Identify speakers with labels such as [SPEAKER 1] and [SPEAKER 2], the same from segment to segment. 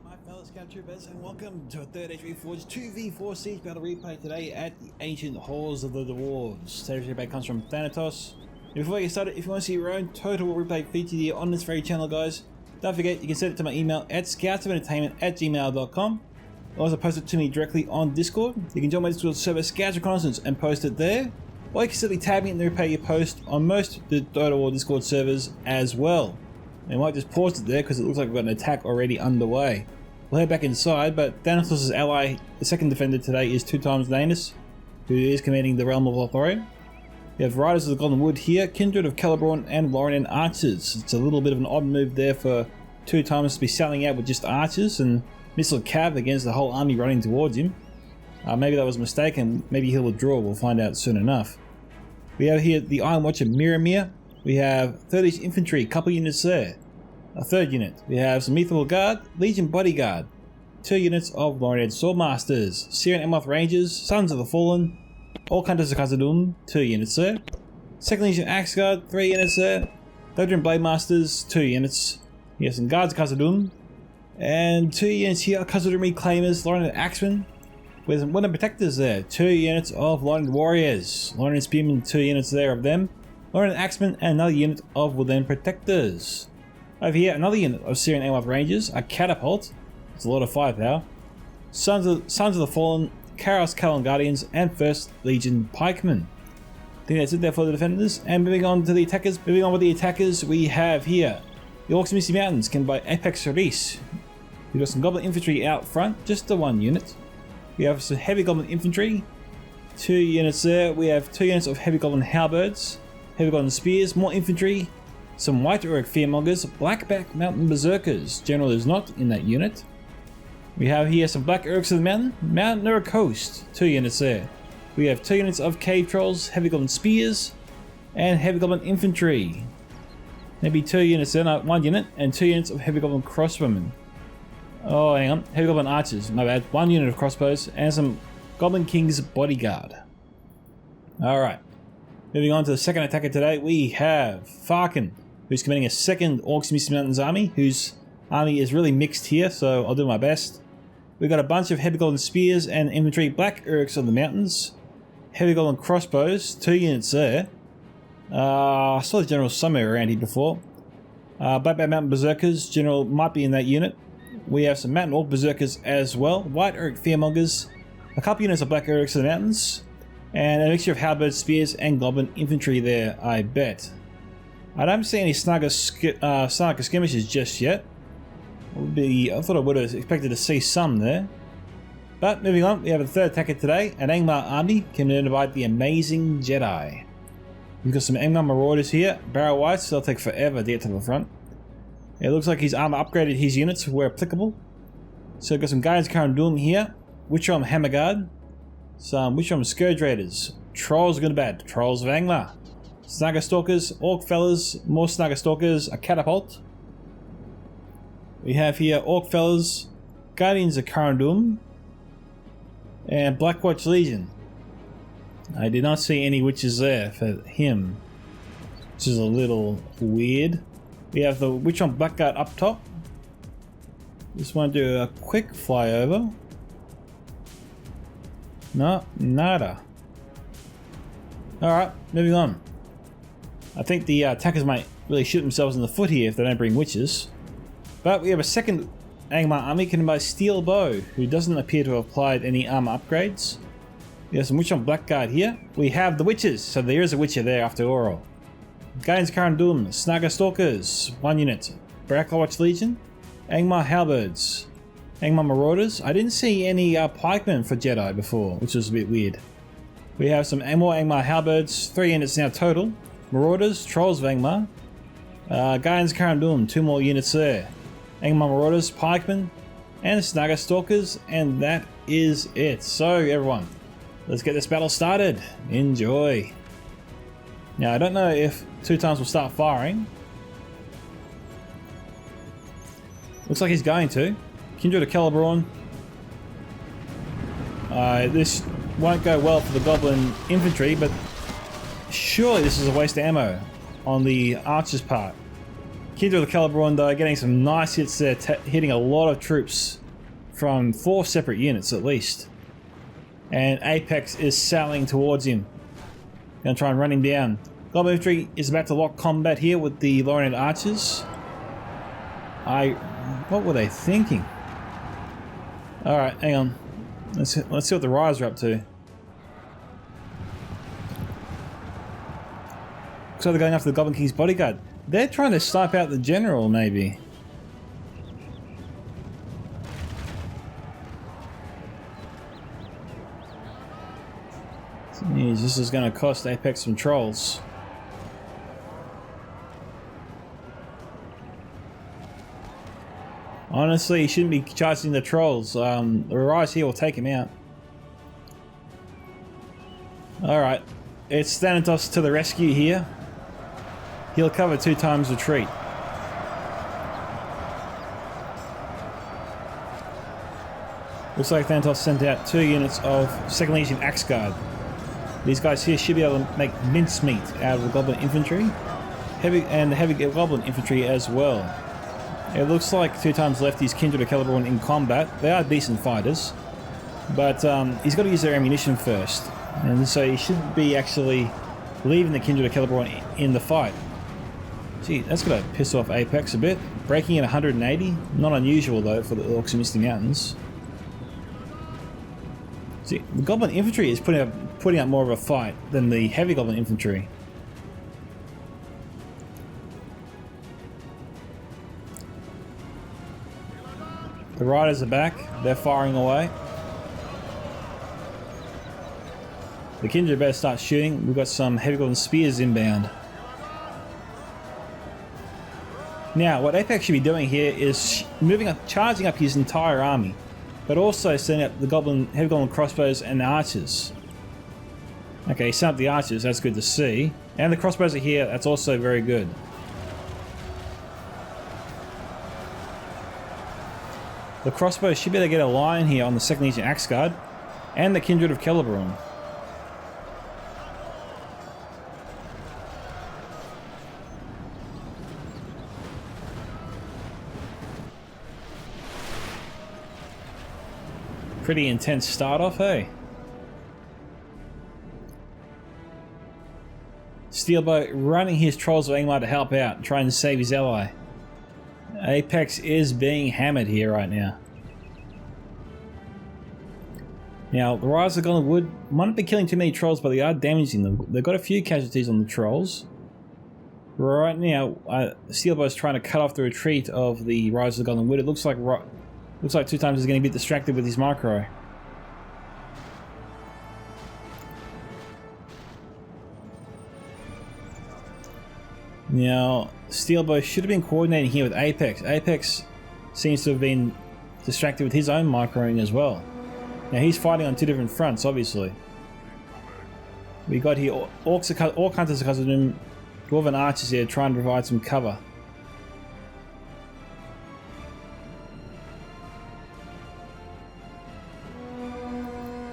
[SPEAKER 1] My fellow scout troopers, and welcome to a third Age Reforged 2v4 siege battle replay today at the ancient halls of the Dwarves. Today's replay comes from Thanatos. Before we get started, if you want to see your own total replay featured here on this very channel, guys, don't forget you can send it to my email at scoutsoфentertainment@gmail.com. Also post it to me directly on Discord. You can join my Discord server Scouts Reconnaissance and post it there, or you can simply tag me in the replay you post on most of the Dota War Discord servers as well. I might just pause it there because it looks like we've got an attack already underway. We'll head back inside, but Thanatos' ally, the second defender today, is 2x Nanus, who is commanding the Realm of Lothlorien. We have Riders of the Golden Wood here, Kindred of Celeborn, and Lorien Archers. It's a little bit of an odd move there for 2x to be selling out with just Archers and Missile Cav against the whole army running towards him. Maybe that was a mistake and maybe he'll withdraw, we'll find out soon enough. We have here the Iron Watcher Miramir. We have 30 infantry, couple units there. A third unit. We have some Mythical Guard, Legion Bodyguard, 2 units of Lorien Swordmasters, Syrian Emoth Rangers, Sons of the Fallen, All Hunters of Khazad-dûm, 2 units there. Second Legion Axe Guard, 3 units there. Third Blade Masters, 2 units. We have some Guards of Khazad-dûm, and 2 units here, Khazad-dûm Reclaimers, Lorien Axemen, with some Winter Protectors there, 2 units of Lorien Warriors, Lorien Spearmen, 2 units there of them, Lorien Axemen, and another unit of Woodland Protectors. Over here, another unit of Syrian Emoth Rangers, a Catapult, it's a lot of firepower, Sons of the Fallen, Karos Callan Guardians, and 1st Legion Pikemen. I think that's it there for the defenders, and moving on to the attackers. Moving on with the attackers, we have here the Orcs of Misty Mountains, commanded by Apex Reese. We've got some Goblin Infantry out front, just the 1 unit. We have some Heavy Goblin Infantry, 2 units there. We have 2 units of Heavy Goblin Halberds, Heavy Goblin Spears, more Infantry, some White Orc Fearmongers, Blackback Mountain Berserkers. General is not in that unit. We have here some Black Orcs of the Mountain, Mount Nura Coast, 2 units there. We have 2 units of Cave Trolls, Heavy Goblin Spears, and Heavy Goblin Infantry. Maybe 2 units there, no, 1 unit, and 2 units of Heavy Goblin Crossbowmen. Oh, hang on, Heavy Goblin Archers, my bad. 1 unit of crossbows, and some Goblin King's Bodyguard. Alright, moving on to the second attacker today, we have Farkin, who's commanding a second Orcs of Misty Mountains army, whose army is really mixed here, so I'll do my best. We've got a bunch of Heavy Goblin Spears and Infantry, Black Orcs of the Mountains, Heavy Goblin Crossbows, 2 units there. I saw the General somewhere around here before. Blackback Mountain Berserkers, General might be in that unit. We have some Mountain Orc Berserkers as well, White Orc Fearmongers, a couple units of Black Orcs of the Mountains, and a mixture of Halberd Spears and Goblin Infantry there, I bet. I don't see any snugger skirmishes just yet. I thought I would have expected to see some there. But moving on, we have a third attacker today, an Angmar army commanded by the Amazing Jedi. We've got some Angmar Marauders here, Barrow Whites, they'll take forever to get to the front. It looks like his armor upgraded his units where applicable. So we've got some Guardians of Khazad-dûm here, Witchhelm Hammer Guard, some Witchhelm Scourge Raiders, Trolls of Good and Bad, Trolls of Angmar, Snagger Stalkers, Orc Fellas, more Snagger Stalkers, a Catapult. We have here Orc Fellas, Guardians of Khazad-dûm, and Blackwatch Legion. I did not see any witches there for him, which is a little weird. We have the Witch on Blackguard up top. Just want to do a quick flyover. No, nada. Alright, moving on. I think the attackers might really shoot themselves in the foot here if they don't bring witches. But we have a second Angmar army commanded by Steel Bow, who doesn't appear to have applied any armor upgrades. We have some Witch on Blackguard here. We have the witches, so there is a witcher there after all. Guardians of Khazad-dûm, Snagger Stalkers, 1 unit. Blackwatch Legion, Angmar Halberds, Angmar Marauders. I didn't see any pikemen for Jedi before, which was a bit weird. We have some more Angmar Halberds, 3 units now total. Marauders, Trolls of Angmar, Guardians of Khazad-dûm, 2 more units there. Angmar Marauders, Pikemen, and Snagger Stalkers, and that is it. So everyone, let's get this battle started. Enjoy. Now I don't know if 2x will start firing. Looks like he's going to. Kindred of Celeborn. This won't go well for the Goblin Infantry, but surely this is a waste of ammo on the Archer's part. Kindred of the Calibron though, getting some nice hits there, hitting a lot of troops from 4 separate units at least. And Apex is sailing towards him. Gonna try and run him down. Goblin Infantry is about to lock combat here with the Lorient Archers. What were they thinking? Alright, hang on. Let's see what the Riders are up to. So they're going after the Goblin King's bodyguard. They're trying to snipe out the general, maybe. Jeez, this is going to cost Apex some trolls. Honestly, he shouldn't be charging the trolls. The Rise here will take him out. Alright, it's Thanatos to the rescue here. He'll cover 2 times retreat. Looks like Thanatos sent out 2 units of 2nd Legion Axe Guard. These guys here should be able to make mincemeat out of the Goblin Infantry. And the Heavy Goblin Infantry as well. It looks like 2 times left is Kindred of Calibron in combat. They are decent fighters. But he's got to use their ammunition first. And so he shouldn't be actually leaving the Kindred of Calibron in the fight. Gee, that's going to piss off Apex a bit. Breaking in 180. Not unusual though for the Orcs of Misty Mountains. See, the Goblin Infantry is putting up more of a fight than the Heavy Goblin Infantry. The Riders are back. They're firing away. The Kindred better start shooting. We've got some Heavy Goblin Spears inbound. Now, what Apex should be doing here is charging up his entire army, but also setting up the Heavy Goblin Crossbows and the Archers. Okay, set up the Archers, that's good to see. And the Crossbows are here, that's also very good. The Crossbows should be able to get a line here on the 2nd Legion Axe Guard and the Kindred of Calibron. Pretty intense start off, hey? Steelbow running his Trolls of Angmar to help out, trying to save his ally. Apex is being hammered here right now. Now, the Rise of Golden Wood might not be killing too many Trolls, but they are damaging them. They've got a few casualties on the Trolls. Right now, Steelbow is trying to cut off the retreat of the Rise of the Golden Wood. It looks like 2 times he's going to be distracted with his micro. Now, Steelbow should have been coordinating here with Apex. Apex seems to have been distracted with his own microing as well. Now he's fighting on 2 different fronts, obviously. We got here Orc Hunters are cousin him, Dwarven Archers here trying to provide some cover.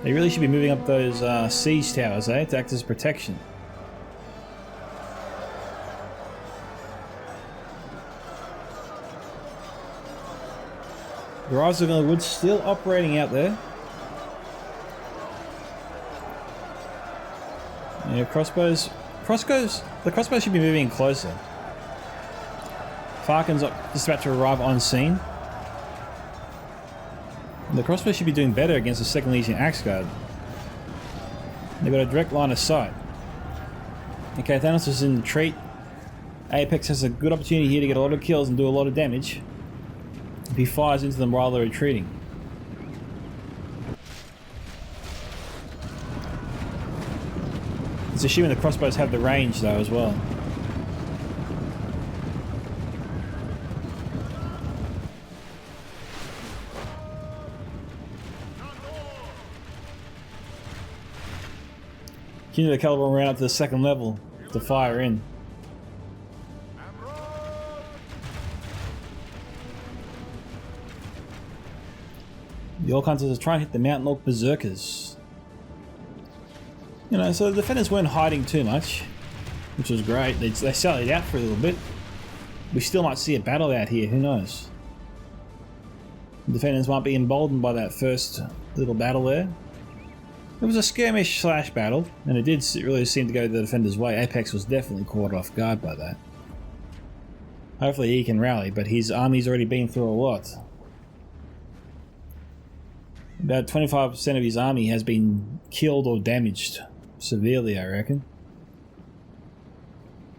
[SPEAKER 1] They really should be moving up those siege towers, to act as protection. The Rise of the Wood still operating out there. Yeah, the crossbows should be moving closer. Farkin's just about to arrive on scene. The crossbows should be doing better against the 2nd Legion Axe Guard. They've got a direct line of sight. Okay, Thanos is in retreat. Apex has a good opportunity here to get a lot of kills and do a lot of damage if he fires into them while they're retreating. It's assuming the crossbows have the range though as well. Kindred of Calibron ran up to the 2nd level to fire in. The Orc Hunters are trying to hit the Mountain Orc Berserkers. You know, so the defenders weren't hiding too much, which was great. They sallied out for a little bit. We still might see a battle out here, who knows? The defenders might be emboldened by that first little battle there. It was a skirmish slash battle, and it did really seem to go the defender's way. Apex was definitely caught off guard by that. Hopefully he can rally, but his army's already been through a lot. About 25% of his army has been killed or damaged severely, I reckon.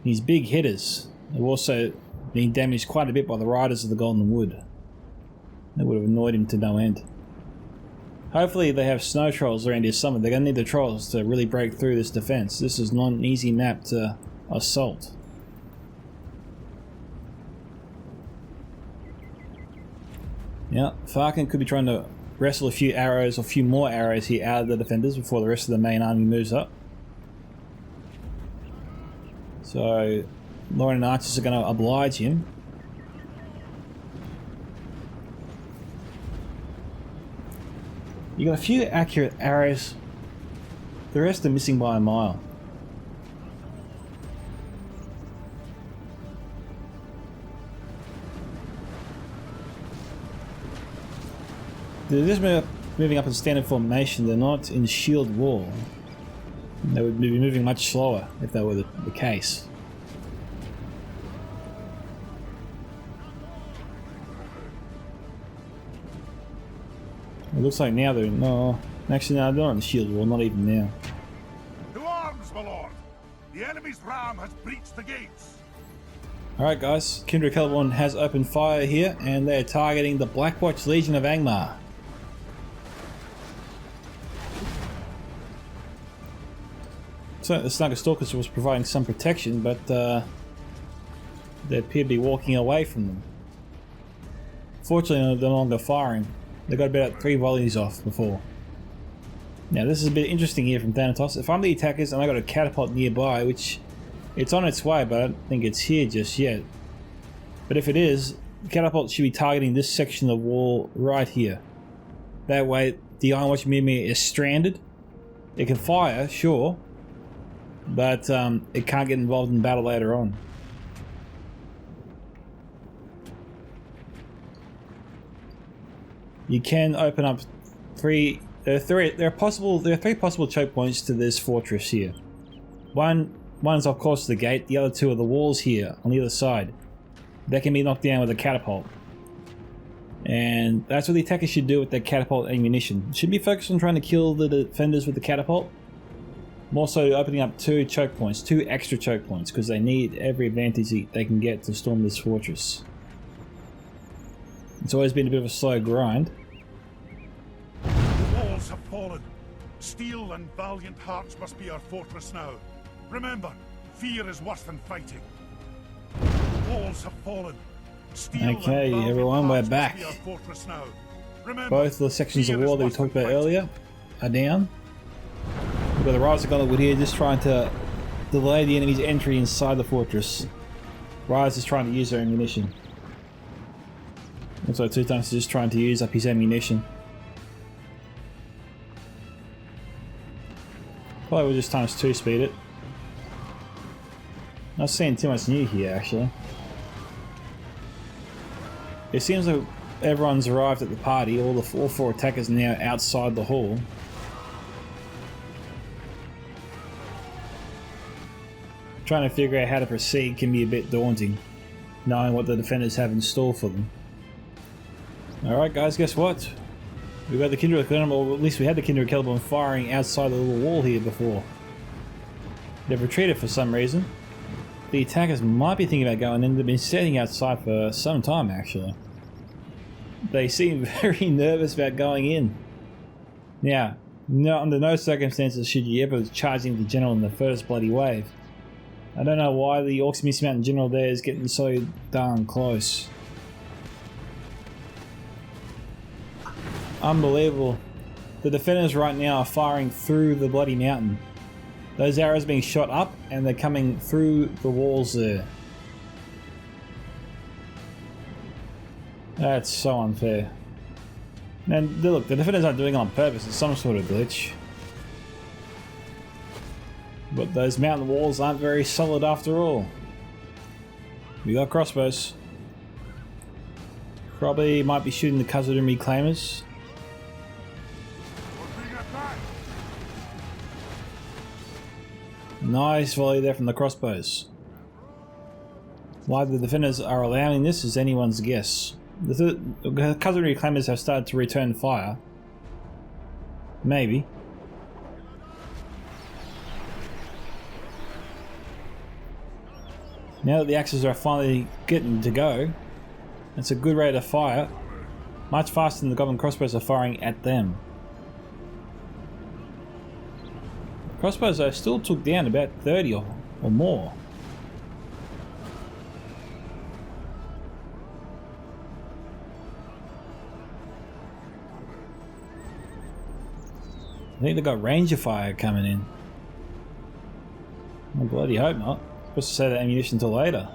[SPEAKER 1] His big hitters have also been damaged quite a bit by the Riders of the Golden Wood. That would have annoyed him to no end. Hopefully they have snow trolls around here somewhere. They're going to need the trolls to really break through this defense. This is not an easy map to assault. Yeah, Farkin could be trying to wrestle a few arrows or a few more arrows here out of the defenders before the rest of the main army moves up. So Lauren and archers are going to oblige him. You got a few accurate arrows. The rest are missing by a mile. They're just moving up in standard formation. They're not in shield wall. They would be moving much slower if that were the case. It looks like now they're no. Actually, no, they're not in the shield wall. Not even now.
[SPEAKER 2] To arms, my lord! The enemy's ram has breached the gates.
[SPEAKER 1] All right, guys. Kindred Caliban has opened fire here, and they're targeting the Blackwatch Legion of Angmar. So the Snugger Stalkers was providing some protection, but they appear to be walking away from them. Fortunately, they're no longer firing. They got about 3 volleys off before. Now this is a bit interesting here from Thanatos. If I'm the attackers and I got a catapult nearby, which it's on its way, but I don't think it's here just yet. But if it is, the catapult should be targeting this section of the wall right here. That way the Iron Watch Mimir is stranded. It can fire, sure, but it can't get involved in battle later on. You can open up there are 3 possible choke points to this fortress here. One's of course the gate, the other 2 are the walls here on the other side. That can be knocked down with a catapult. And that's what the attackers should do with their catapult ammunition. Should be focused on trying to kill the defenders with the catapult. More so opening up 2 choke points, 2 extra choke points, because they need every advantage they can get to storm this fortress. It's always been a bit of a slow grind.
[SPEAKER 2] The walls have fallen. Steel and valiant hearts must be our fortress now. Remember, fear is worse than fighting. The walls have fallen. Steel
[SPEAKER 1] Okay,
[SPEAKER 2] and
[SPEAKER 1] everyone, we're
[SPEAKER 2] hearts
[SPEAKER 1] back.
[SPEAKER 2] must be our fortress now. Remember,
[SPEAKER 1] Both the sections of
[SPEAKER 2] fear
[SPEAKER 1] wall
[SPEAKER 2] is
[SPEAKER 1] that we
[SPEAKER 2] worse
[SPEAKER 1] talked
[SPEAKER 2] than
[SPEAKER 1] about
[SPEAKER 2] fighting.
[SPEAKER 1] earlier are down. We've got the Riders of Golden Wood here just trying to delay the enemy's entry inside the fortress. Riders is trying to use their ammunition. Looks like 2 times just trying to use up his ammunition. Probably will just times 2 speed it. Not seeing too much new here actually. It seems like everyone's arrived at the party. All 4 attackers are now outside the hall. Trying to figure out how to proceed can be a bit daunting, knowing what the defenders have in store for them. Alright guys, guess what? We've got the Kindred Caliban, or at least we had the Kindred Caliban firing outside the little wall here before. They've retreated for some reason. The attackers might be thinking about going in. They've been sitting outside for some time actually. They seem very nervous about going in. Now, under no circumstances should you ever charge into the general in the first bloody wave. I don't know why the Orcs Miss Mountain general there is getting so darn close. Unbelievable. The defenders right now are firing through the bloody mountain. Those arrows are being shot up and they're coming through the walls there. That's so unfair. And look, the defenders aren't doing it on purpose, it's some sort of glitch. But those mountain walls aren't very solid after all. We got crossbows. Probably might be shooting the Khazad reclaimers. Nice volley there from the crossbows. Why the defenders are allowing this is anyone's guess. The Khazad reclaimers have started to return fire. Maybe. Now that the axes are finally getting to go, it's a good rate of fire. Much faster than the goblin crossbows are firing at them. Crossbows though still took down about 30 or more. I think they've got ranger fire coming in. I bloody hope not. Supposed to save that ammunition until later.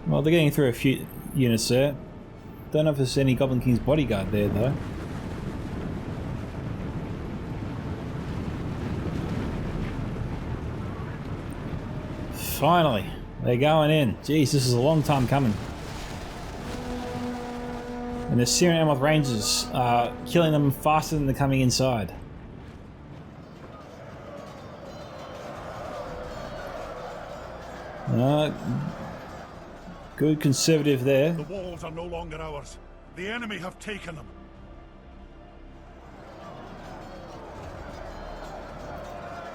[SPEAKER 1] Well, they're getting through a few units there. Don't know if there's any Goblin King's bodyguard there though. Finally, they're going in. Jeez, this is a long time coming. And the Syrian Amoth Rangers are killing them faster than they're coming inside. Good conservative there.
[SPEAKER 2] The walls are no longer ours. The enemy have taken them.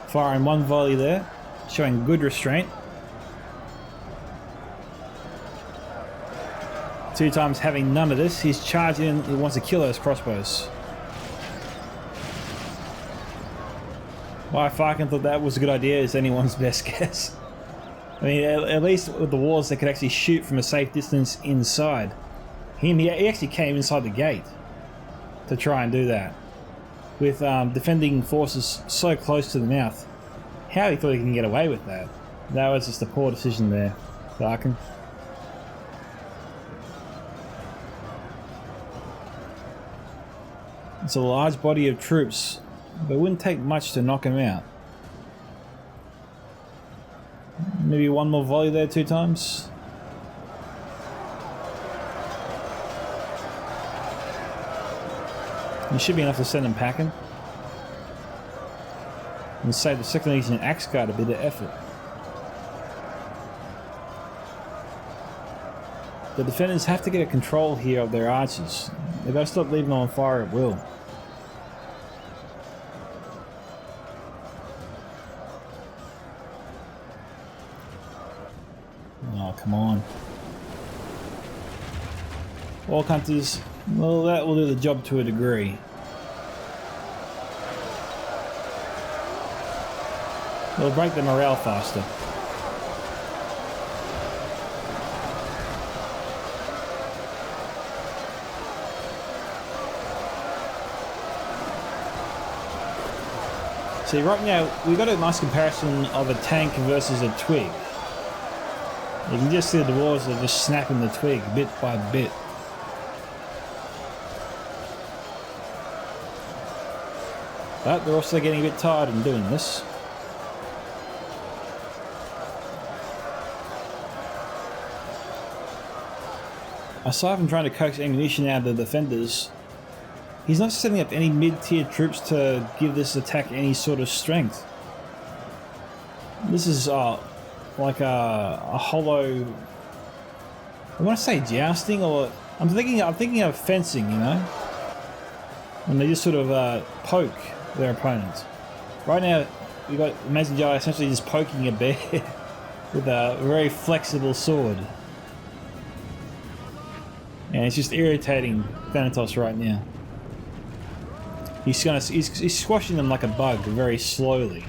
[SPEAKER 1] Firing one volley there, showing good restraint. Two times having none of this, he's charging in, he wants to kill those crossbows. Why fucking thought that was a good idea is anyone's best guess. I mean, at least with the walls they could actually shoot from a safe distance inside. He actually came inside the gate to try and do that. With defending forces so close to the mouth. How he thought he can get away with that. That was just a poor decision there, Darkin. It's a large body of troops, but it wouldn't take much to knock him out. Maybe one more volley there two times. It should be enough to send him packing. And save the second Legion Axe Guard a bit of effort. The defenders have to get a control here of their archers. They've got to stop leaving them on fire at will. Oh, come on. Orc Hunters, well, that will do the job to a degree. It'll break the morale faster. See, right now, we've got a nice comparison of a tank versus a twig. You can just see the dwarves are just snapping the twig bit by bit. But they're also getting a bit tired in doing this. Aside from trying to coax ammunition out of the defenders, he's not setting up any mid-tier troops to give this attack any sort of strength. This is like a hollow. I want to say jousting, or I'm thinking of fencing, you know, and they just sort of poke their opponents. Right now, we got Amazing Jedi essentially just poking a bear with a very flexible sword, and it's just irritating Thanatos right now. He's squashing them like a bug very slowly.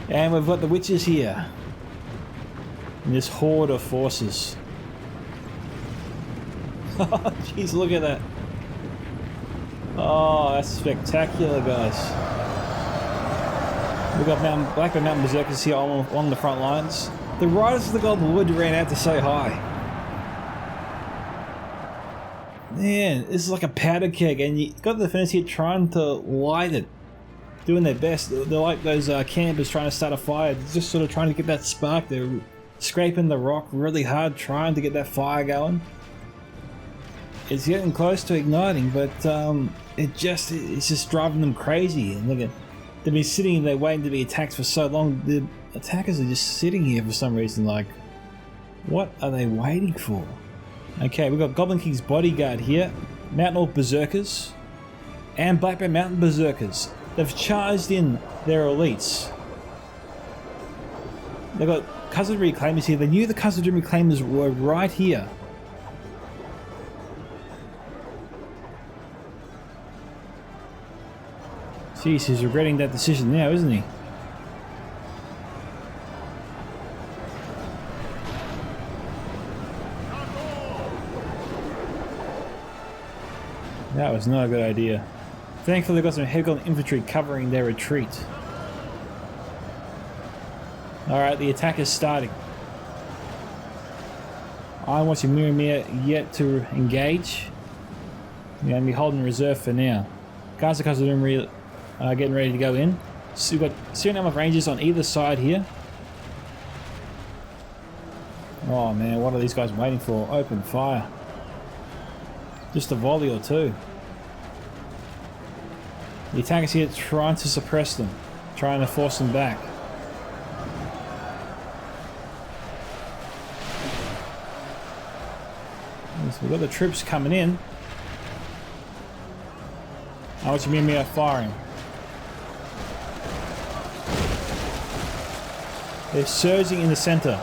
[SPEAKER 1] And we've got the witches here. And this horde of forces. Oh, jeez, look at that. Oh, that's spectacular, guys. We've got Blackbird Mountain Berserkers here on the front lines. The Riders of the Golden Wood ran out to say hi. Man, this is like a powder keg, and you got the defenders here trying to light it. Doing their best. They're like those campers trying to start a fire. They're just sort of trying to get that spark. They're scraping the rock really hard, trying to get that fire going. It's getting close to igniting, but it's just driving them crazy. And look at, they've been sitting there waiting to be attacked for so long. The attackers are just sitting here for some reason. Like, what are they waiting for? Okay, we've got Goblin King's bodyguard here, Mountain Orc Berserkers, and Black Bear Mountain Berserkers. They've charged in their elites. They've got Cousin Reclaimers here. They knew the Cousin Reclaimers were right here. Jeez, he's regretting that decision now, isn't he? That was not a good idea. Thankfully, they've got some heavy infantry covering their retreat. Alright, the attack is starting. I want you Miramir yet to engage. We're going to be holding reserve for now. Guys, because of them getting ready to go in. So we've got a certain number of rangers on either side here. Oh man, what are these guys waiting for? Open fire. Just a volley or two. The attackers here trying to suppress them, trying to force them back. So we've got the troops coming in. I want you to be firing. They're surging in the center.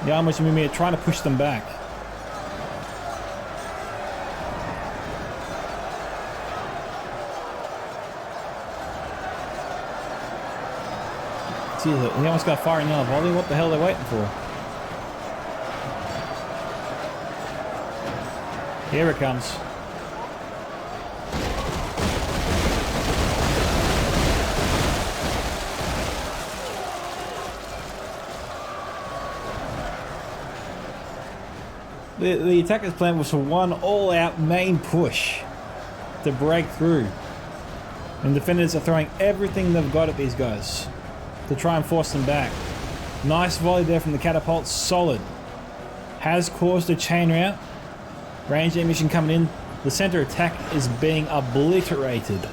[SPEAKER 1] The Armors are trying to push them back. He almost got firing now, volley. What the hell are they waiting for? Here it comes. The attacker's plan was for one all-out main push to break through. And defenders are throwing everything they've got at these guys to try and force them back. Nice volley there from the catapult, solid. Has caused a chain rout. Range ammunition coming in. The center attack is being obliterated.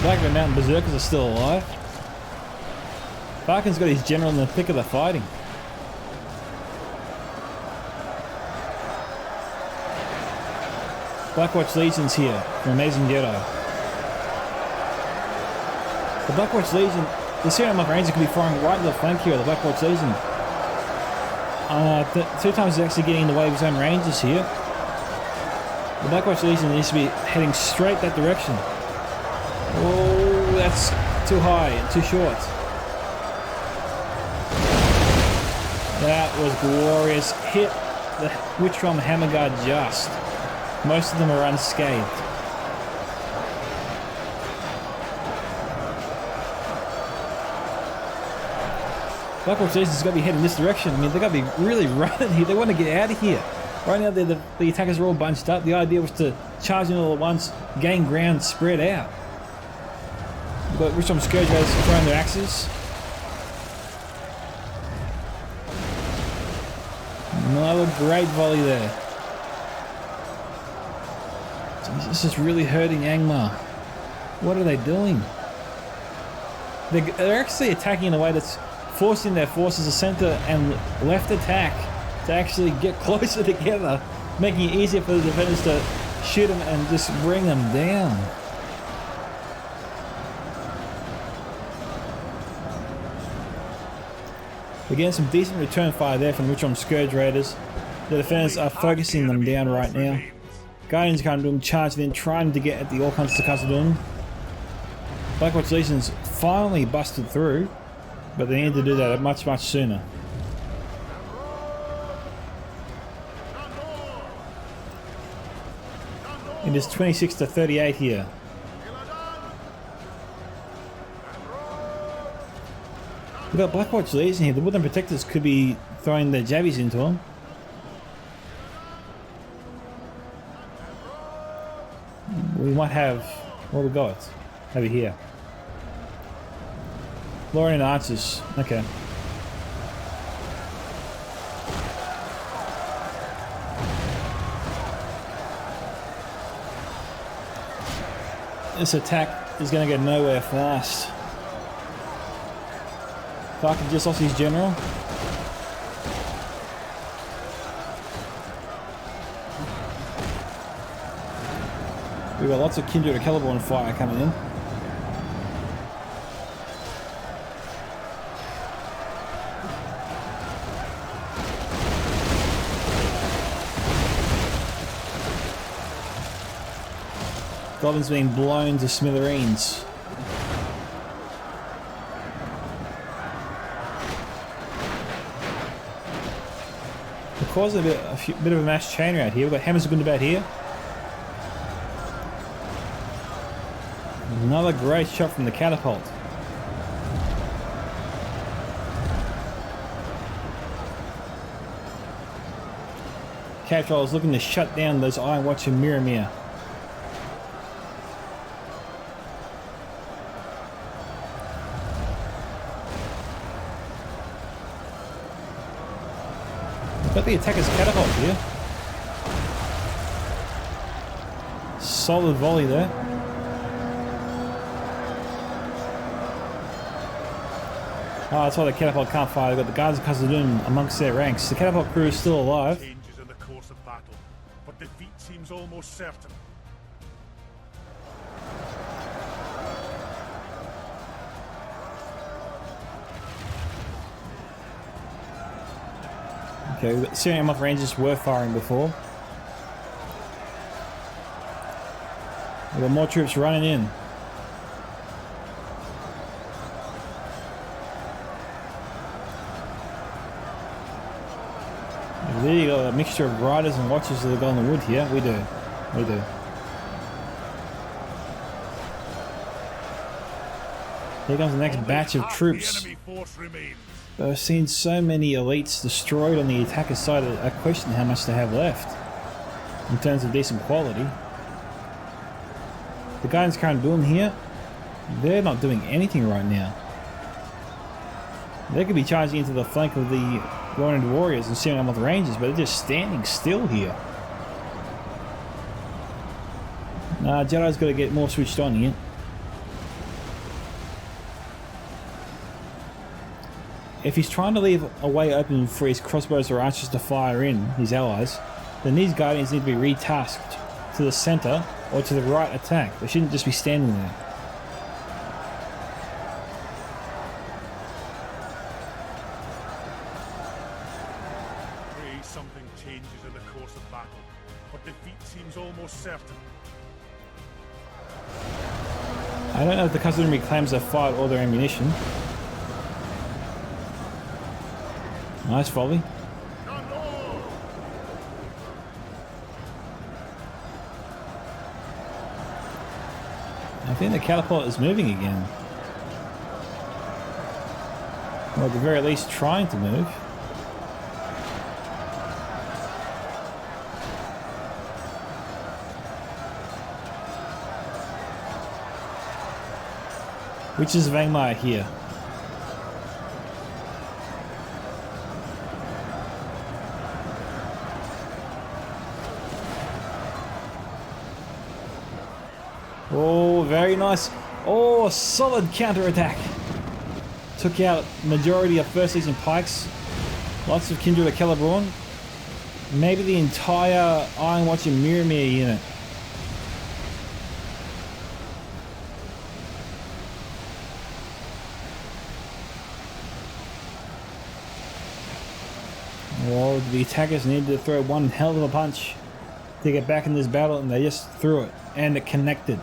[SPEAKER 1] Black Bear Mountain Berserkers are still alive. Barkin's got his general in the thick of the fighting. Blackwatch Legion's here from Amazing Ghetto. The Blackwatch Legion, the Serial Monk Ranger could be firing right to the flank here of the Blackwatch Legion. Two times he's actually getting in the way of his own rangers here. The Blackwatch Legion needs to be heading straight that direction. Oh, that's too high and too short. That was glorious. Hit the Witch Drum Hammer Guard just. Most of them are unscathed. Blackwatch Legion's got to be heading this direction. I mean, they've got to be really running here. They want to get out of here. Right now, the attackers are all bunched up. The idea was to charge in all at once, gain ground, spread out. We've got Witch Drum Scourge Raiders throwing their axes. Another great volley there. This is really hurting Angmar. What are they doing? They're actually attacking in a way that's forcing their forces to center and left attack to actually get closer together, making it easier for the defenders to shoot them and just bring them down. We're getting some decent return fire there from Witch Drum Scourge Raiders. The defenders are focusing them down right now. Guardians can't do them, charging in, trying to get at the Orkhans to Khazad-dûm. Blackwatch Legion's finally busted through, but they need to do that much, much sooner. It is 26 to 38 here. We've got Blackwatch leads in here. The Woodland Protectors could be throwing their jabbies into them. We might have... what we got over here. Lorien Archers. Okay. This attack is going to get nowhere fast. If I can just lost his general. We've got lots of Kindred of Celeborn fire coming in. Goblins being blown to smithereens. We're causing a bit of a mass chain right here. We've got Hammers of Gundabad here. Another great shot from the catapult. Catapult is looking to shut down those Iron Watch and Miramir. Got the attacker's catapult here. Solid volley there. Oh, that's why the catapult can't fire. They've got the guards of Khazad-dûm amongst their ranks. The catapult crew is still alive.
[SPEAKER 2] Changes in the course of battle, but defeat seems almost certain.
[SPEAKER 1] Okay, we've got Syrian Moth Rangers were firing before. We've got more troops running in. There you go, a mixture of riders and watchers that go in the wood here. We do. We do. Here comes the next batch of troops. I've seen so many elites destroyed on the attacker side. I question how much they have left in terms of decent quality. The guys currently doing here, they're not doing anything right now. They could be charging into the flank of the Ronin Warriors and seeing them with the Rangers, but they're just standing still here. Nah, Jedi's got to get more switched on here. If he's trying to leave a way open for his crossbows or archers to fire in, his allies, then these Guardians need to be retasked to the center or to the right attack. They shouldn't just be standing there.
[SPEAKER 2] Pray something changes in the course of battle, but defeat seems almost certain.
[SPEAKER 1] I don't know if the Khazad-dûm reclaims their fight or their ammunition. Nice volley. I think the catapult is moving again. Or at the very least trying to move. Which is Vangmar here? Oh, very nice. Oh, solid counter-attack. Took out majority of First Legion pikes. Lots of Kindred of Celeborn. Maybe the entire Iron Watch and Miramir unit. Well, the attackers needed to throw one hell of a punch to get back in this battle, and they just threw it, and it connected.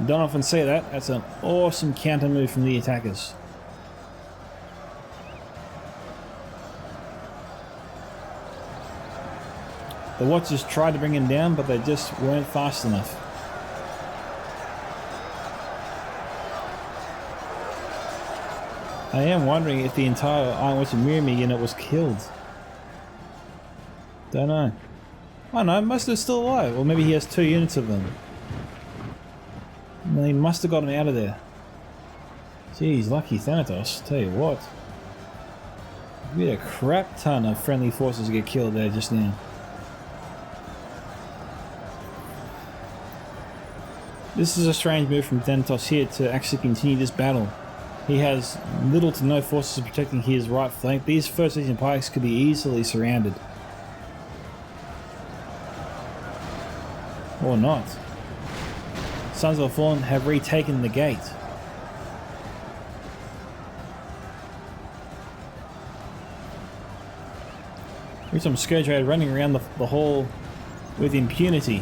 [SPEAKER 1] Don't often see that. That's an awesome counter move from the attackers. The Watchers tried to bring him down, but they just weren't fast enough. I am wondering if the entire Iron Watch and Mirror unit was killed. Don't know. Oh no, most of them still alive. Or maybe he has 2 units of them. And he must have got him out of there. Jeez, lucky Thanatos, tell you what. We had a crap ton of friendly forces get killed there just now. This is a strange move from Thanatos here to actually continue this battle. He has little to no forces protecting his right flank. These First Legion pikes could be easily surrounded. Or not. Sons of the Fallen have retaken the gate. Here's some Scourge Raid running around the hall with impunity.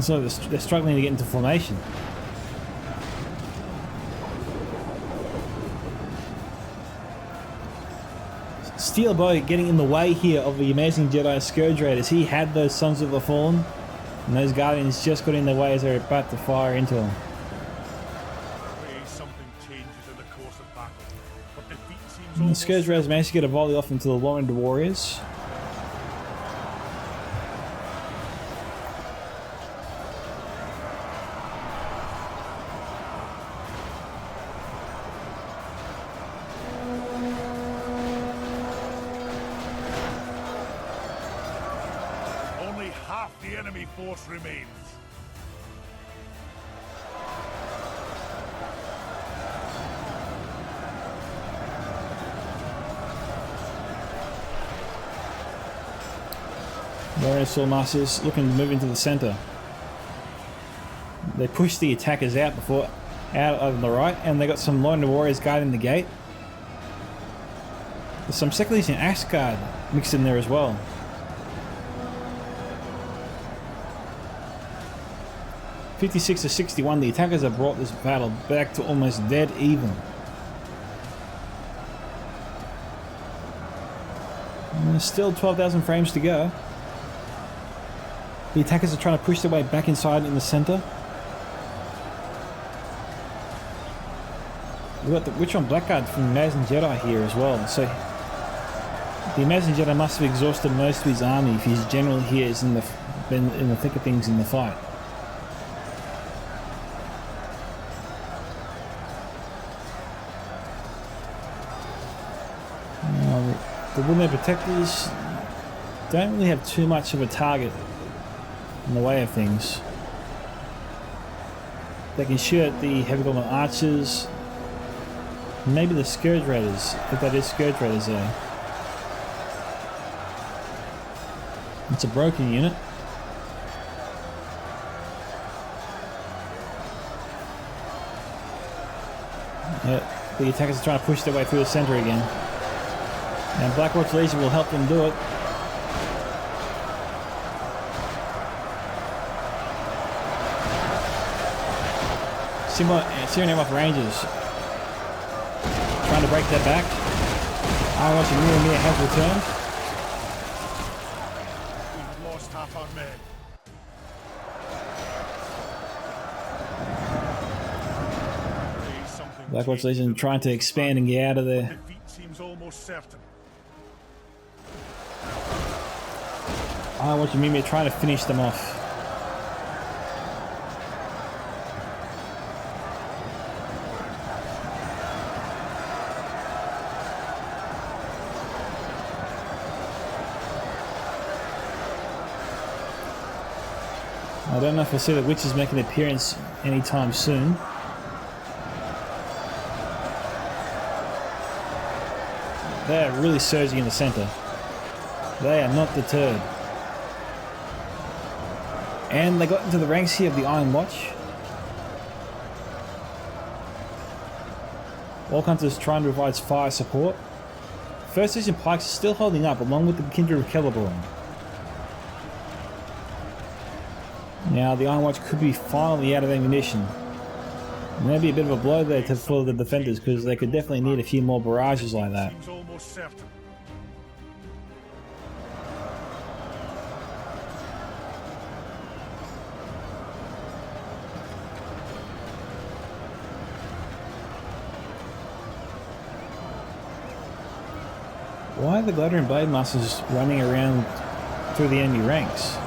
[SPEAKER 1] So they're struggling to get into formation. Steel Bow getting in the way here of the amazing Jedi Scourge Raiders. He had those Sons of the Fallen, and those Guardians just got in the way as they were about to fire into him. And the Scourge Raiders managed to get a volley off into the Lorend Warriors.
[SPEAKER 2] The enemy force remains.
[SPEAKER 1] Warrior Swordmasters looking to move into the center. They pushed the attackers out on the right, and they got some Lorend Warriors guarding the gate. There's some Second Legion Axe Guard mixed in there as well. (56 to 61), the attackers have brought this battle back to almost dead even. And there's still 12,000 frames to go. The attackers are trying to push their way back inside in the center. We've got the Witch on Blackguard from Amazing Jedi here as well. So the Amazing Jedi must have exhausted most of his army if his general here is in the thick of things in the fight. The Woodland Protectors don't really have too much of a target in the way of things. They can shoot at the Heavy Goblin Archers, maybe the Scourge Raiders, if that is Scourge Raiders though. It's a broken unit. Yeah, the attackers are trying to push their way through the center again. And Blackwatch Legion will help them do it. Searing off Rangers. Trying to break that back. Iron Watch and Mirror have returned.
[SPEAKER 2] We've lost half our men.
[SPEAKER 1] Blackwatch Legion trying to expand and get out of there.
[SPEAKER 2] Defeat seems almost certain.
[SPEAKER 1] Iron Watch and Mirror trying to finish them off. I don't know if we'll see the Witches make an appearance anytime soon. They are really surging in the center. They are not deterred. And they got into the ranks here of the Iron Watch. Orc Hunters trying to provide fire support. First Legion Pikes are still holding up along with the Kindred of Celeborn. Now the Iron Watch could be finally out of ammunition. Maybe a bit of a blow there for the defenders, because they could definitely need a few more barrages like that.
[SPEAKER 2] Seems almost certain.
[SPEAKER 1] Why are the Glider and Blade Masters running around through the enemy ranks?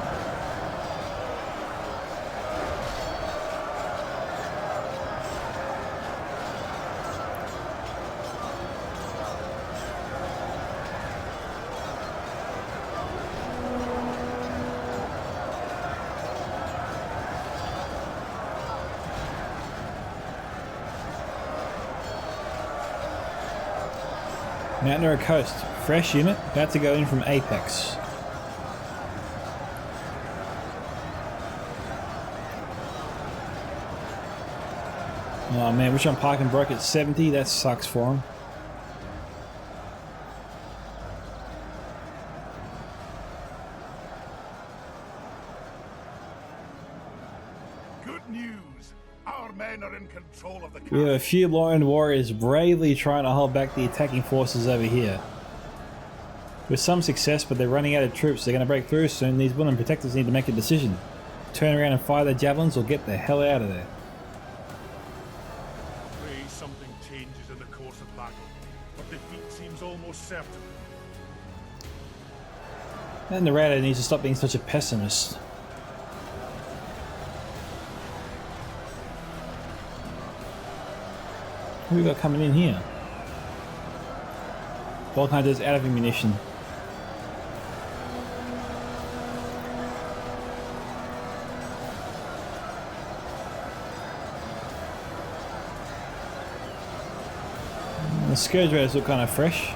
[SPEAKER 1] Mount Nero Coast, fresh unit, about to go in from Apex. Oh man, Richard Parkin broke at 70, that sucks for him.
[SPEAKER 2] Good news. Our men are in control of the
[SPEAKER 1] We have a
[SPEAKER 2] castle.
[SPEAKER 1] few lone warriors bravely trying to hold back the attacking forces over here. With some success, but they're running out of troops. They're going to break through soon. These women protectors need to make a decision. Turn around and fire their javelins or get the hell out of there.
[SPEAKER 2] Pray something changes in the course of battle, but defeat seems almost certain.
[SPEAKER 1] And the narrator needs to stop being such a pessimist. Who we got coming in here? Bolt Hunter's out of ammunition. The Scourge Raiders look kind of fresh.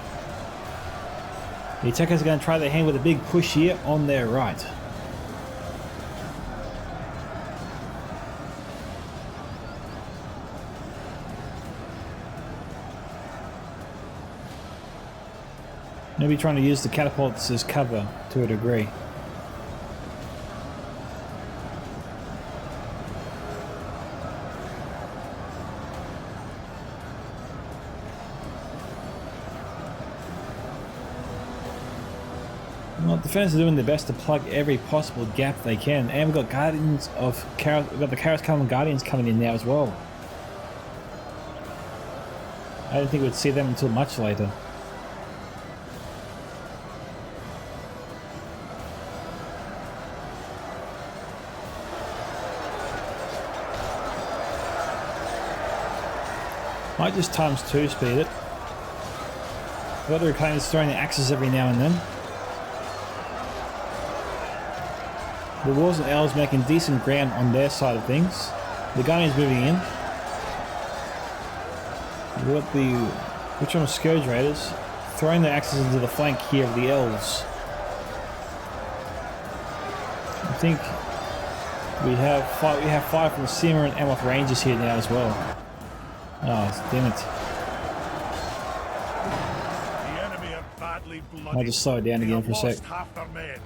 [SPEAKER 1] The attackers are going to try their hand with a big push here on their right. Maybe trying to use the catapults as cover to a degree. Well, defenders are doing their best to plug every possible gap they can, and we've got Guardians of Chaos, we've got the Chaos Common Guardians coming in now as well. I didn't think we'd see them until much later. Might just times 2 speed it. The other reclaimers throwing the axes every now and then. The Wolves and Elves making decent ground on their side of things. The Guardians moving in. We've got the which one was Scourge Raiders throwing their axes into the flank here of the Elves. I think we have five from the Simmer and Amoth Rangers here now as well. Oh, damn it.
[SPEAKER 2] The enemy are badly bloodied.
[SPEAKER 1] I'll just slow it down
[SPEAKER 2] They
[SPEAKER 1] again
[SPEAKER 2] have
[SPEAKER 1] for a sec.
[SPEAKER 2] lost half their men.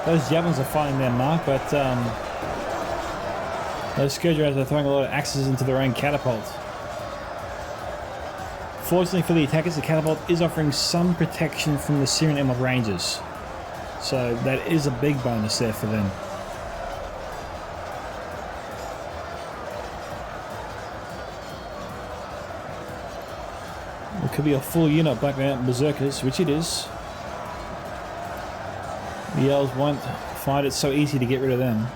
[SPEAKER 1] Those javelins are finding their mark, but those Scourge Raiders are throwing a lot of axes into their own catapult. Fortunately for the attackers, the catapult is offering some protection from the Syrian Emerald Rangers. So that is a big bonus there for them. It could be a full unit of Black Mountain Berserkers, which it is. The Elves won't find it so easy to get rid of them.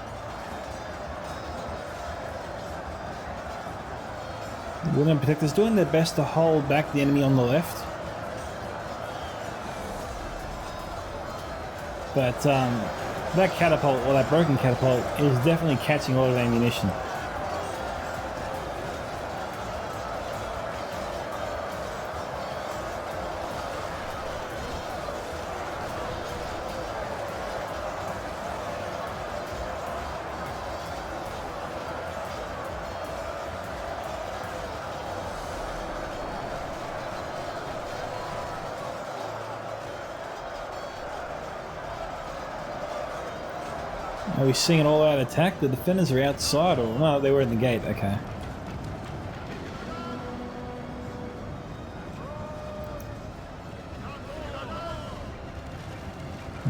[SPEAKER 1] The Women Protectors doing their best to hold back the enemy on the left. But that catapult, or that broken catapult, is definitely catching a lot of ammunition. Are we seeing an all-out attack? The defenders are outside, or no? They were in the gate. Okay.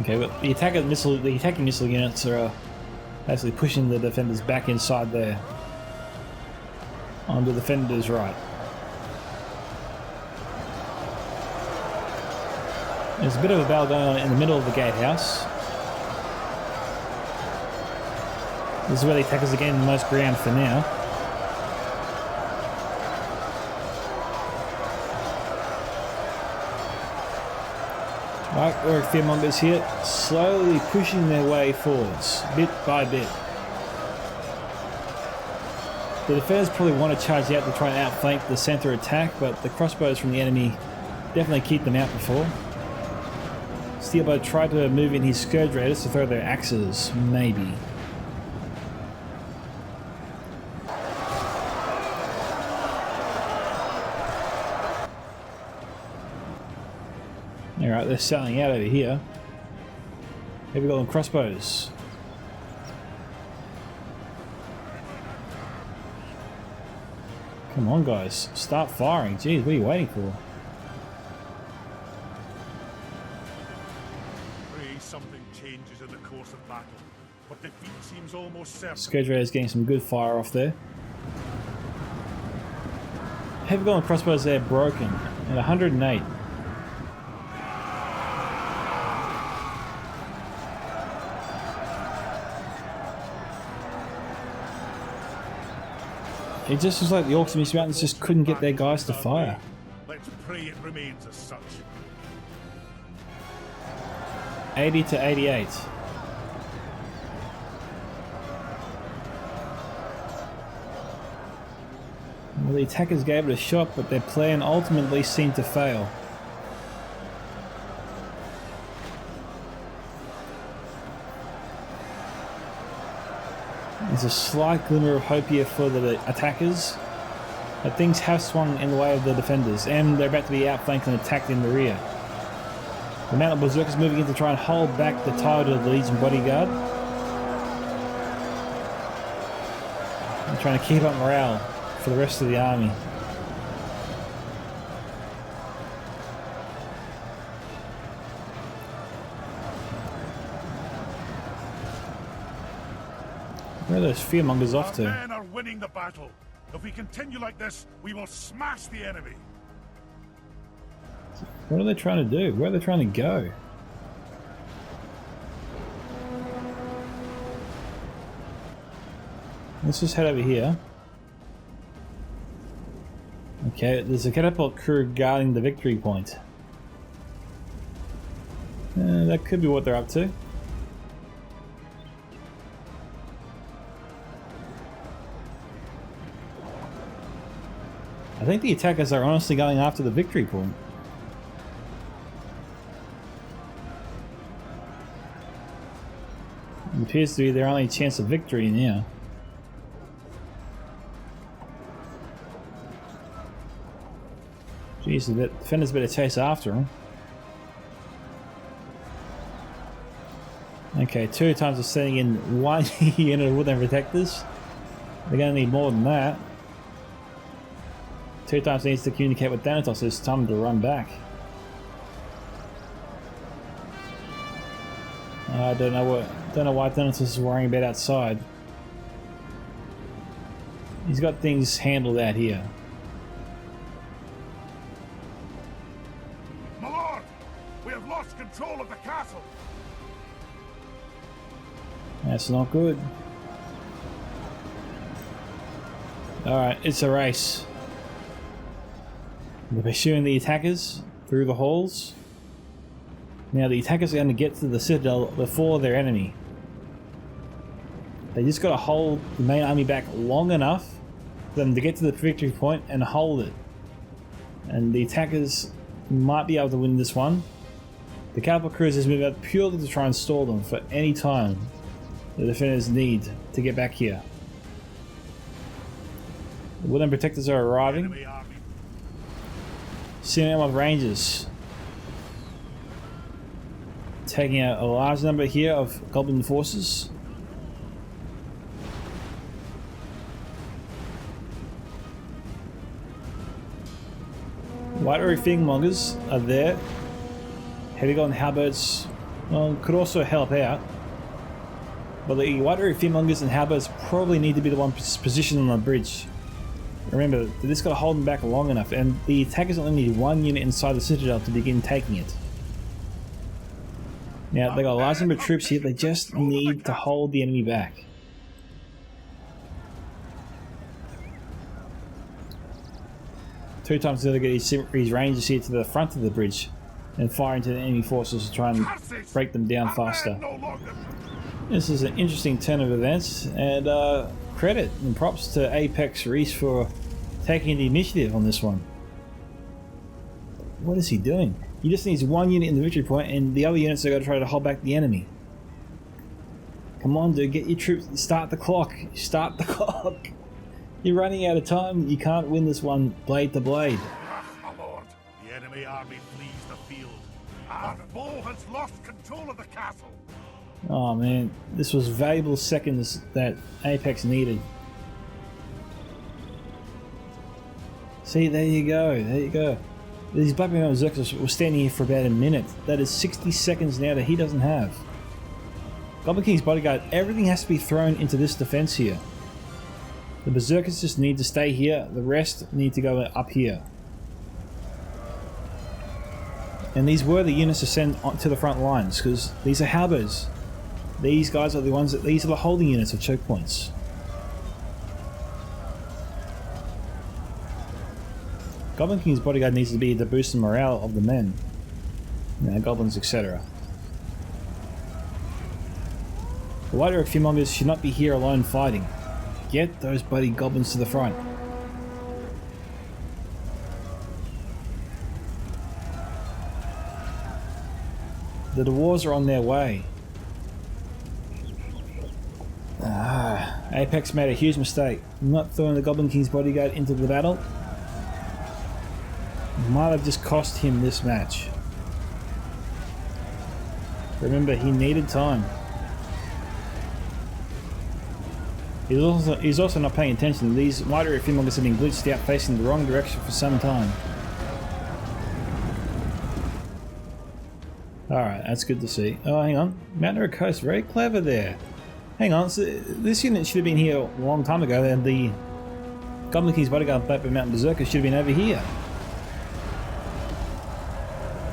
[SPEAKER 1] Okay, but the attacking missile units are actually pushing the defenders back inside there. On the defenders' right. There's a bit of a battle going on in the middle of the gatehouse. This is where the attackers are getting the most ground for now. Right, we're fearmongers here, slowly pushing their way forwards, bit by bit. The defenders probably want to charge out to try and outflank the center attack, but the crossbows from the enemy definitely keep them out before. Steelbow tried to move in his Scourge Raiders to throw their axes, maybe. Alright, they're selling out over here. Here we go on crossbows. Come on guys, start firing. Jeez, what are you waiting for?
[SPEAKER 2] Pray something changes in the course of battle, but defeat seems almost certain.
[SPEAKER 1] Scourge Raider's getting some good fire off there. Heavy golem crossbows there broken at 108. It just was like the Orcs and Mist Mountains just couldn't get their guys to fire.
[SPEAKER 2] Let's pray it remains as such.
[SPEAKER 1] 80 to 88. Well, the attackers gave it a shot, but their plan ultimately seemed to fail. There's a slight glimmer of hope here for the attackers, but things have swung in the way of the defenders, and they're about to be outflanked and attacked in the rear. The mounted berserkers moving in to try and hold back the tide of the Legion bodyguard. They're trying to keep up morale for the rest of the army. Where are those fearmongers off to?
[SPEAKER 2] Our men are winning the battle. If we continue like this, we will smash the enemy.
[SPEAKER 1] What are they trying to do? Where are they trying to go? Let's just head over here. Okay, there's a catapult crew guarding the victory point. That could be what they're up to. I think the attackers are honestly going after the victory point. It appears to be their only chance of victory now. Jeez, the defenders better chase after them. Okay, 2 times of sending in 1 unit of woodland protectors. They're going to need more than that. 2 times needs to communicate with Thanatos. It's time to run back. I don't know why Thanatos is worrying about outside. He's got things handled out here.
[SPEAKER 2] My lord, we have lost control of the castle.
[SPEAKER 1] That's not good. Alright, it's a race. They're pursuing the attackers through the halls. Now the attackers are going to get to the citadel before their enemy. They just got to hold the main army back long enough for them to get to the victory point and hold it. And the attackers might be able to win this one. The cavalry cruisers move out purely to try and stall them for any time the defenders need to get back here. The woodland protectors are arriving. Sending out of rangers. Taking out a large number here of goblin forces. White Arrow Fingmongers are there. Heavy Golden Halberds could also help out. But the White Arrow Fingmongers and Halberds probably need to be the ones positioned on the bridge. Remember, they just got to hold them back long enough, and the attackers only need one unit inside the citadel to begin taking it. Now, they got a large number of troops here, they just need to hold the enemy back. Two times they'll get his rangers here to the front of the bridge and fire into the enemy forces to try and break them down faster. This is an interesting turn of events, and credit and props to Apex Reese for taking the initiative on this one. What is he doing? He just needs one unit in the victory point, and the other units are going to try to hold back the enemy. Come on, dude, get your troops. Start the clock. Start the clock. You're running out of time. You can't win this one blade to blade.
[SPEAKER 2] My lord, the enemy army flees the field. Our foe has lost control of the castle.
[SPEAKER 1] Oh man, this was valuable seconds that Apex needed. See, there you go, there you go. These Black Berserkers were standing here for about a minute. That is 60 seconds now that he doesn't have. Goblin King's bodyguard, everything has to be thrown into this defense here. The Berserkers just need to stay here, the rest need to go up here. And these were the units to send to the front lines, because these are halberds. These guys are the ones these are the holding units of choke points. Goblin King's bodyguard needs to be to boost the morale of the men. Goblins, etc. The White Arrow Fingmongers should not be here alone fighting. Get those bloody goblins to the front. The dwarves are on their way. Apex made a huge mistake. Not throwing the Goblin King's bodyguard into the battle. Might have just cost him this match. Remember, he needed time. He's also not paying attention. These White Arrow Fingmongers have been glitched out facing the wrong direction for some time. Alright, that's good to see. Oh, hang on. Mountain Arrow Coast, very clever there. Hang on, so this unit should have been here a long time ago, and the Goblin King's bodyguard Blackbeard Mountain Berserker should have been over here.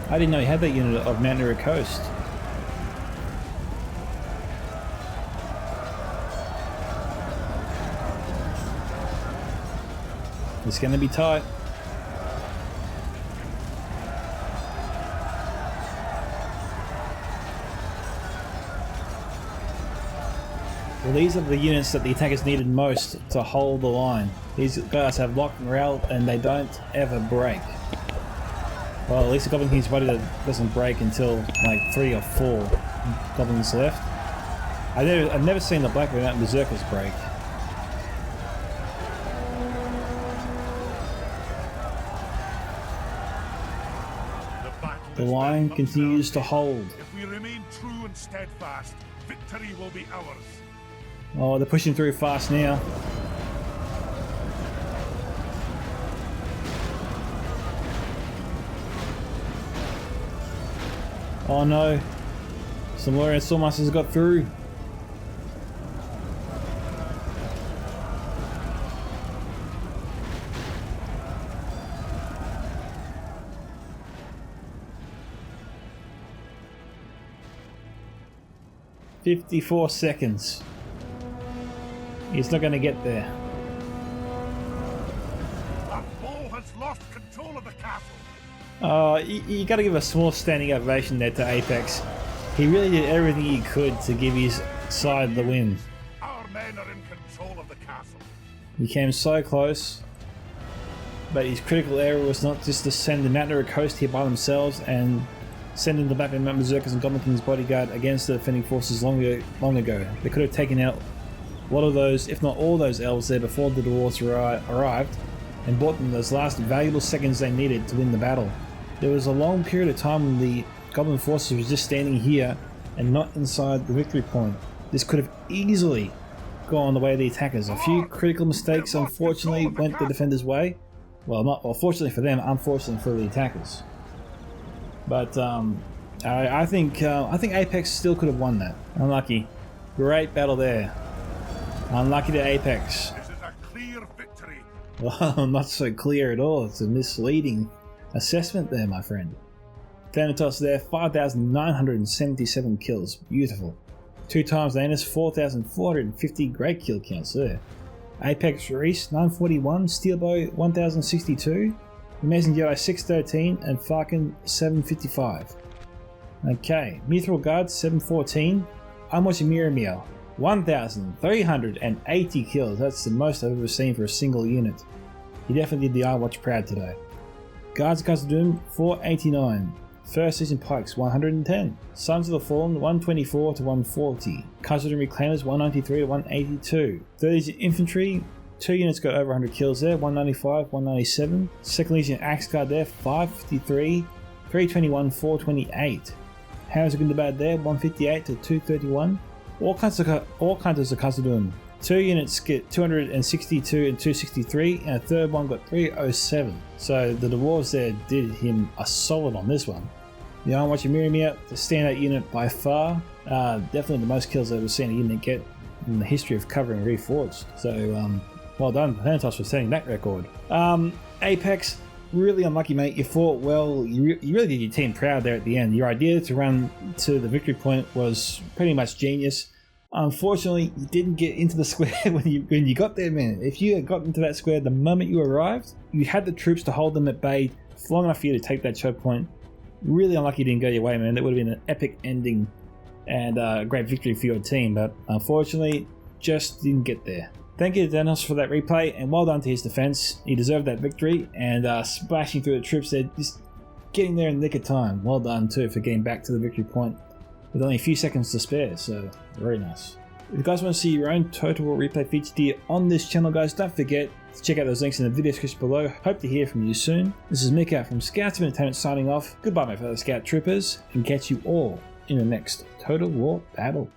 [SPEAKER 1] I didn't know you had that unit of Mountain Arrow Coast. It's going to be tight. Well, these are the units that the attackers needed most to hold the line. These guys have locked morale and they don't ever break. Well, at least the Goblin King's body doesn't break until like 3 or 4 goblins left. I've never seen the Blackbeard Mountain Berserkers break. The line continues to hold.
[SPEAKER 2] If we remain true and steadfast, victory will be ours.
[SPEAKER 1] Oh, they're pushing through fast now. Oh no. Some Lorian Stormasters got through. "54 seconds. He's not going to get there.
[SPEAKER 2] Our foe has lost control of the castle.
[SPEAKER 1] You got to give a small standing ovation there to Apex. He really did everything he could to give his side the win.
[SPEAKER 2] Our men are in control of the castle.
[SPEAKER 1] He came so close, but his critical error was not just to send the Mountain Arrow Coast here by themselves and send in the Blackbeard Mountain Berserkers and Goblin King's bodyguard against the defending forces long ago. They could have taken out a lot of those, if not all those elves there before the dwarves arrived, and bought them those last valuable seconds they needed to win the battle. There was a long period of time when the Goblin forces were just standing here and not inside the victory point. This could have easily gone the way of the attackers. A few critical mistakes unfortunately went the defenders' way, Well, not, well, fortunately for them, unfortunately for the attackers. But I think Apex still could have won that. Unlucky. Great battle there. Unlucky to Apex.
[SPEAKER 2] This is a clear victory.
[SPEAKER 1] Well, not so clear at all. It's a misleading assessment there, my friend. Thanatos there, 5,977 kills. Beautiful. 2 times Anus, 4,450. Great kill counts there. Apex Reese, 941. Steelbow, 1,062. Amazing Jedi, 613. And Farkin, 755. Okay. Mithril Guard, 714. I'm watching Miramir, 1,380 kills. That's the most I've ever seen for a single unit. He definitely did the iWatch proud today. Guards of Khazad-dûm, 489. First Season Pikes, 110. Sons of the Fallen, 124 to 140. Khazad-dûm Reclaimers, 193 to 182. 3rd Legion Infantry, 2 units got over 100 kills there, 195, 197. 2nd Legion Axe Guard there, 553, 321, 428. Hammers of Gundabad there, 158 to 231. All kinds of Khazad-dûm. 2 units get 262 and 263, and a third one got 307. So the Dwarves there did him a solid on this one. The Iron Watcher Miramir, the standout unit by far. Definitely the most kills I've ever seen a unit get in the history of covering Reforged. So well done, Thanatos, for setting that record. Apex, really unlucky, mate. You fought well. You really did your team proud there at the end. Your idea to run to the victory point was pretty much genius. Unfortunately, you didn't get into the square when you got there, man. If you had gotten into that square the moment you arrived, you had the troops to hold them at bay long enough for you to take that choke point. Really unlucky you didn't go your way, man. That would have been an epic ending and a great victory for your team, but unfortunately, just didn't get there. Thank you to Danos for that replay, and well done to his defense. He deserved that victory, and splashing through the troops there, just getting there in the nick of time. Well done too for getting back to the victory point with only a few seconds to spare, so very nice. If you guys want to see your own Total War replay featured here on this channel, guys, don't forget to check out those links in the video description below. Hope to hear from you soon. This is Micka from Scouts of Entertainment signing off. Goodbye, my fellow Scout Troopers, and catch you all in the next Total War battle.